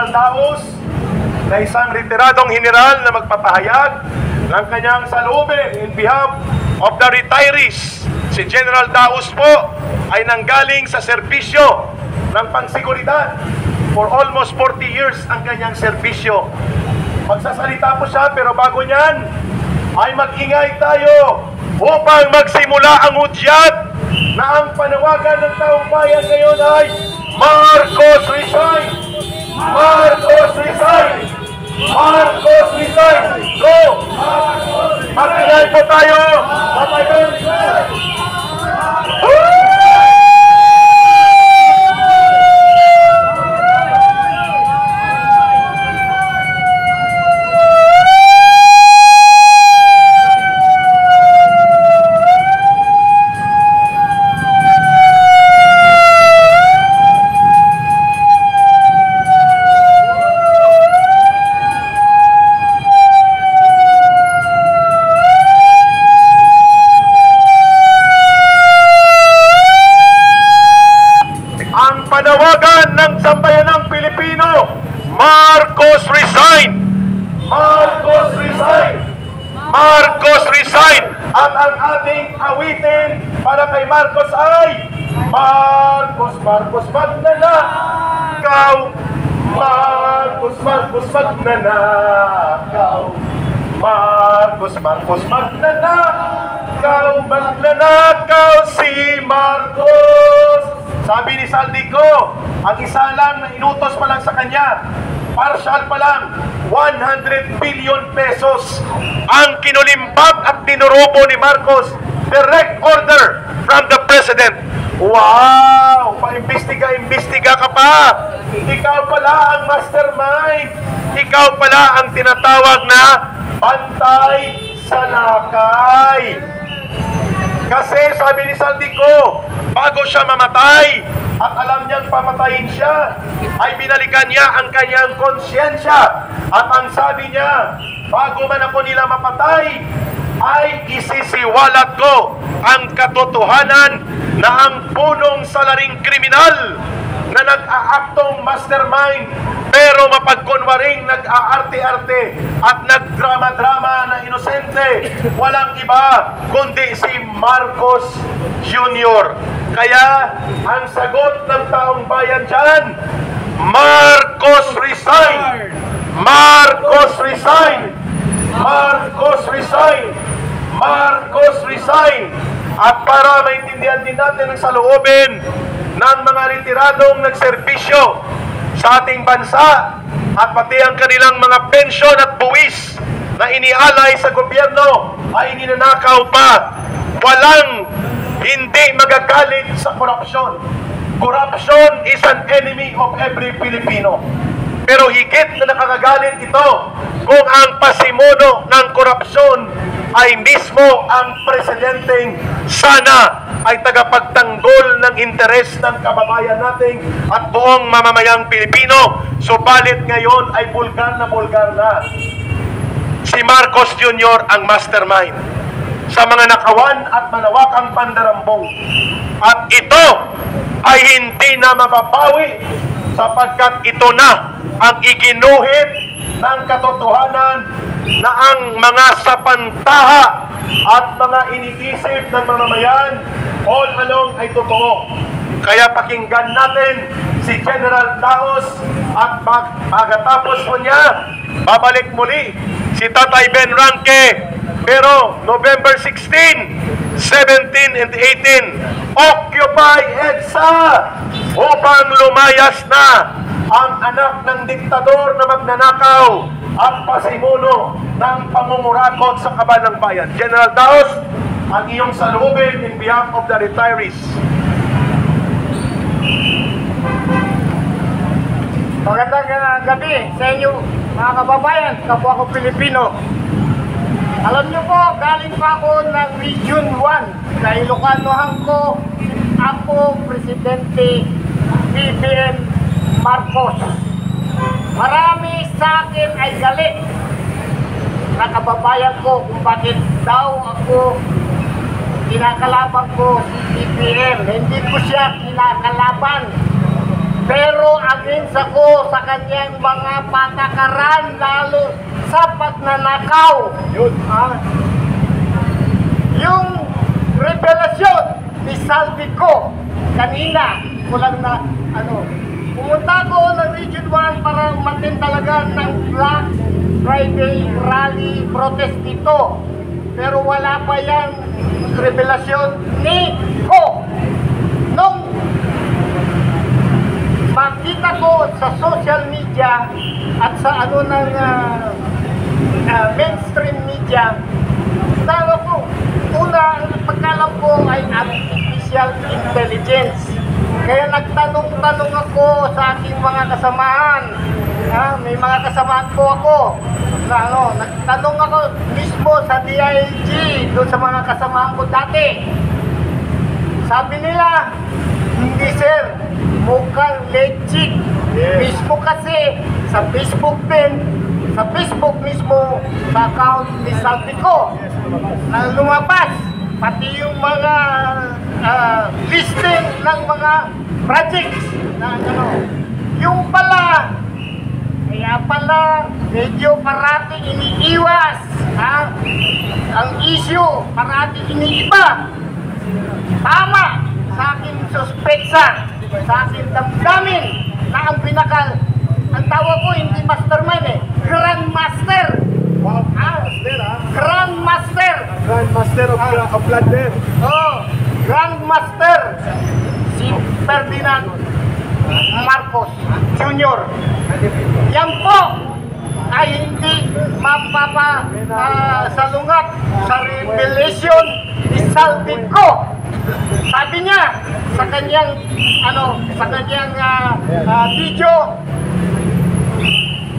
General Daos na isang retiradong general na magpapahayag ng kanyang saloobin in behalf of the retirees. Si General Daos po ay nanggaling sa serbisyo ng pangseguridad. For almost 40 years ang kanyang serbisyo. Magsasalita po siya, pero bago niyan ay mag-ingay tayo upang magsimula ang hudyat na ang panawagan ng taong bayan ngayon ay Marcos resign! Marcos resign! Marcos resign! Go! Mag-ingay po tayo! Panawagan ng sambayanang Pilipino, Marcos resign! Marcos resign! Marcos resign! At ang ating awitin para kay Marcos ay Marcos, Marcos magnanakaw! Marcos, Marcos magnanakaw! Marcos, Marcos magnanakaw! Magnanakaw si Marcos! Sabi ni Saldico, ang isa lang na inutos pa lang sa kanya, partial pa lang, 100 billion pesos ang kinulimbab at tinurupo ni Marcos. Direct order from the President. Wow! Pa-imbestiga ka pa! Ikaw pala ang mastermind! Ikaw pala ang tinatawag na bantay sa lakay! Kasi sabi ni Saldico, bago siya mamatay, at alam niyang pamatayin siya, ay binalikan niya ang kanyang konsyensya. At ang sabi niya, bago man ako nila mapatay, ay isisiwalat ko ang katotohanan na ang punong salaring kriminal na nag-aaktong mastermind pero mapagkunwaring nag-aarte-arte at nagdrama-drama na inosente, walang iba kundi si Marcos Jr. Kaya ang sagot ng taong bayan dyan, Marcos resign! Marcos resign! Marcos resign! Marcos resign! At para maintindihan din natin ang saloobin ng mga retiradong nagserbisyo sa ating bansa at pati ang kanilang mga pensyon at buwis na inialay sa gobyerno ay ninanakaw pa. Walang hindi magagalit sa korupsyon. Corruption is an enemy of every Filipino. Pero higit na nakakagalit ito kung ang pasimuno ng korupsyon ay mismo ang presidenteng sana ay tagapagtanggol ng interes ng kababayan nating at buong mamamayang Pilipino. Subalit ngayon ay bulgar na si Marcos Jr. ang mastermind sa mga nakawan at malawakang pandarambong. At ito ay hindi na mababawi sapagkat ito na ang iginuhit ng katotohanan na ang mga sapantaha at mga iniisip ng mamamayan all along ay totoo. Kaya pakinggan natin si General Daos at pagkatapos po niya, babalik muli si Tatay Ben Ranque. Pero November 16, 17 and 18, Occupy EDSA upang lumayas na ang anak ng diktador na magnanakaw at pasimuno ng pamumurakot sa kaban ng bayan. General Daos, ang iyong salubin in behalf of the retirees. Magandang gabi sa inyo mga kababayan, kapwa ko Pilipino. Alam niyo po, galing pa ako ng Region 1 sa Ilocanohan ko. Ako, Presidente BBM Marcos. Marami sa akin ay galit na kababayan ko kung bakit daw ako kinakalaban ko si BBM. Hindi ko siya kinakalaban. Pero against ako sa kanyang mga patakaran, lalo sa pagnanakaw. Yung revelasyon ni Saldico kanina, kulang na pumunta ko ng Region 1 para umatin talaga ng Black Friday rally protest dito. Pero wala pa yan revelasyon ni Ko. Nung makita ko sa social media at sa mainstream media, tawag ko, una, ang pagkalam ko ay artificial intelligence. Kaya nagtanong-tanong ako sa aking mga kasamahan. May mga kasamahan po ako. Nagtanong ako mismo sa DILG, doon sa mga kasamahan ko dati. Sabi nila, hindi sir, mukhang legit. Mismo kasi, sa Facebook din, sa Facebook mismo, sa account ni Saldico, na lumabas, pati yung mga listing ng mga projects na yung pala, kaya pala medyo parati iniiwas ang issue, parati iniiba. Tama sa aking suspetsa, sa aking damdamin na ang tawag ko hindi mastermind Grandmaster. Wow, Grandmaster. Grandmaster of Blood. Grandmaster si Ferdinand Marcos Jr. Yan po ay hindi mapapasalungat sa revelation ni Saldico. Sabi niya sa kanyang video,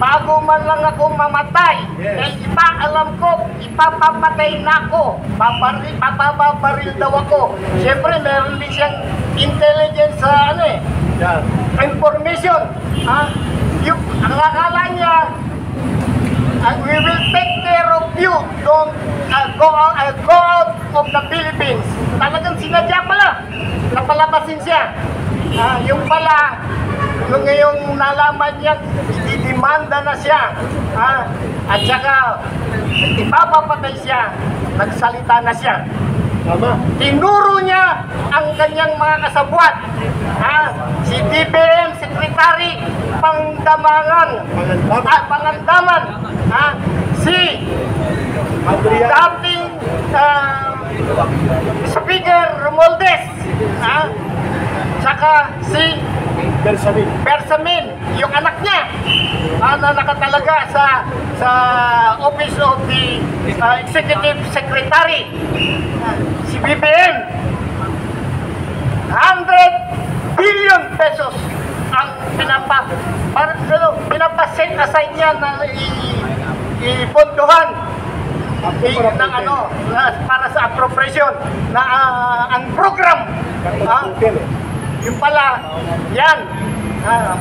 bago man lang ako mamatay, alam ko, ipapapatay na ako. Papabaril daw ako. Siyempre, meron din siyang intelligence sa information. Ang akala niya, we will take care of you. Don't go out of the Philippines. Talagang sinadya pala. Napalabasin siya. Yung pala, ngayong nalaman niya, ididimanda na siya. At saka, ipapapatay siya. Nagsalita na siya. Tama. Tinuro niya ang kanyang mga kasabwat. Si DBM Secretary Pangandaman. Si dating Speaker Romualdez. Saka si Bersamin, yung anak niya, na nakatalaga sa Office of the Executive Secretary. Si BBM, 100 billion pesos ang pinapaset aside niya na ipondohan para sa appropriation na ang program. Yung pala, yan,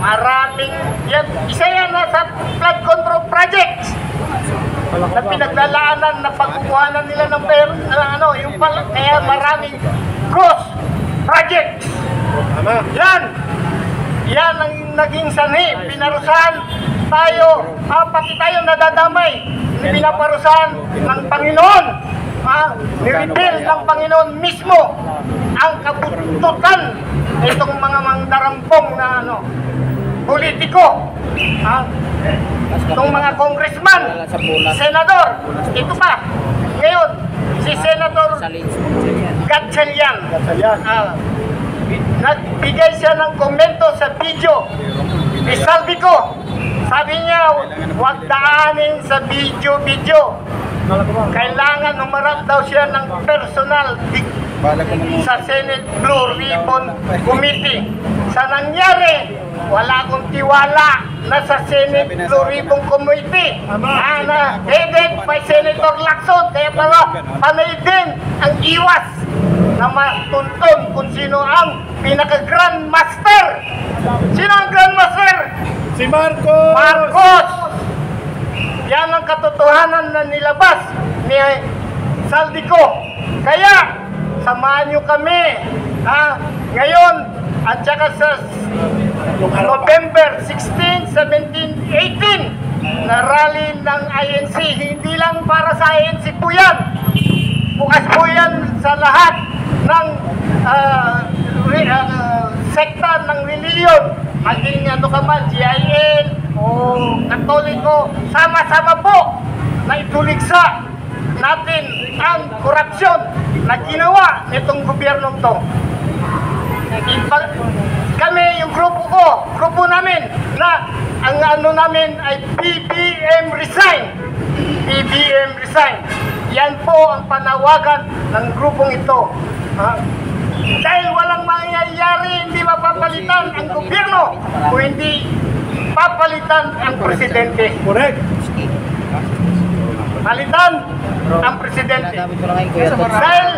maraming, yan, isa yan sa flood control projects na pinaglalaanan na pagkukuhanan nila ng pera, yung pala, kaya maraming ghost projects. Yan ang naging sanhi, pinarusahan tayo, pati tayo nadadamay, pinaparusahan ng Panginoon, nireveal ng Panginoon mismo ang kabututan itong mga mangdarampong na politiko, itong mga congressman, senador, ito pa, ngayon, si Senator Gatchalian, nagbigay siya ng komento sa video ni Saldico. Sabi niya, huwag daanin sa video. Kailangan humarap daw siya ng personal sa Senate Blue Ribbon Committee. Sa nangyari, wala akong tiwala na sa Senate Blue Ribbon Committee na headed by Senator Lacson. Kaya para panay din ang iwas na matuntun kung sino ang pinaka-grandmaster. Sino ang grandmaster? Si Marcos! Marcos! Yan ang katotohanan na nilabas ni Saldico. Kaya, samahan nyo kami ngayon at saka sa Yung araw pa. November 16, 17, 18 na rally ng INC. Hindi lang para sa INC po yan. Bukas po yan sa lahat ng sekta ng reliyon. Maging ano ka man, GIL o Katoliko, sama-sama po na ituligsa natin ang korupsyon na ginawa nitong gobyernong to. Kami, yung grupo namin, na ang ano namin ay BBM Resign. BBM Resign. Yan po ang panawagan ng grupong ito. Dahil walang mangyayari, hindi mapapalitan ang gobyerno o hindi papalitan ang presidente. Correct. Palitan ang presidente. Dahil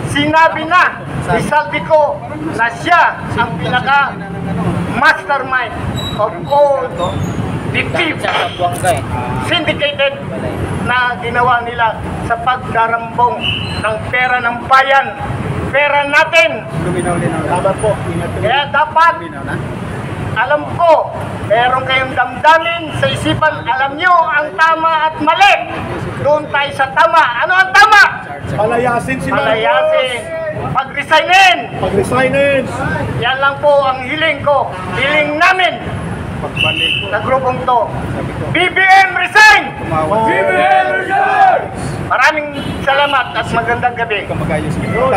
sinabi na ni Saldico na siya ang pinaka mastermind of all the thieves syndicated na ginawa nila sa pagdarambong ng pera ng bayan, pera natin. Tama po. Ingat po. Kaya dapat, alam ko, meron kayong damdamin sa isipan, alam nyo ang tama at mali. Doon tayo sa tama. Ano ang tama? Palayasin si Marcos. Palayasin. Pag-resignin. Pag-resignin. Yan lang po ang hiling ko. Hiling namin sa grupong to. BBM Resign! BBM resign! Maraming salamat at magandang gabi. Yun.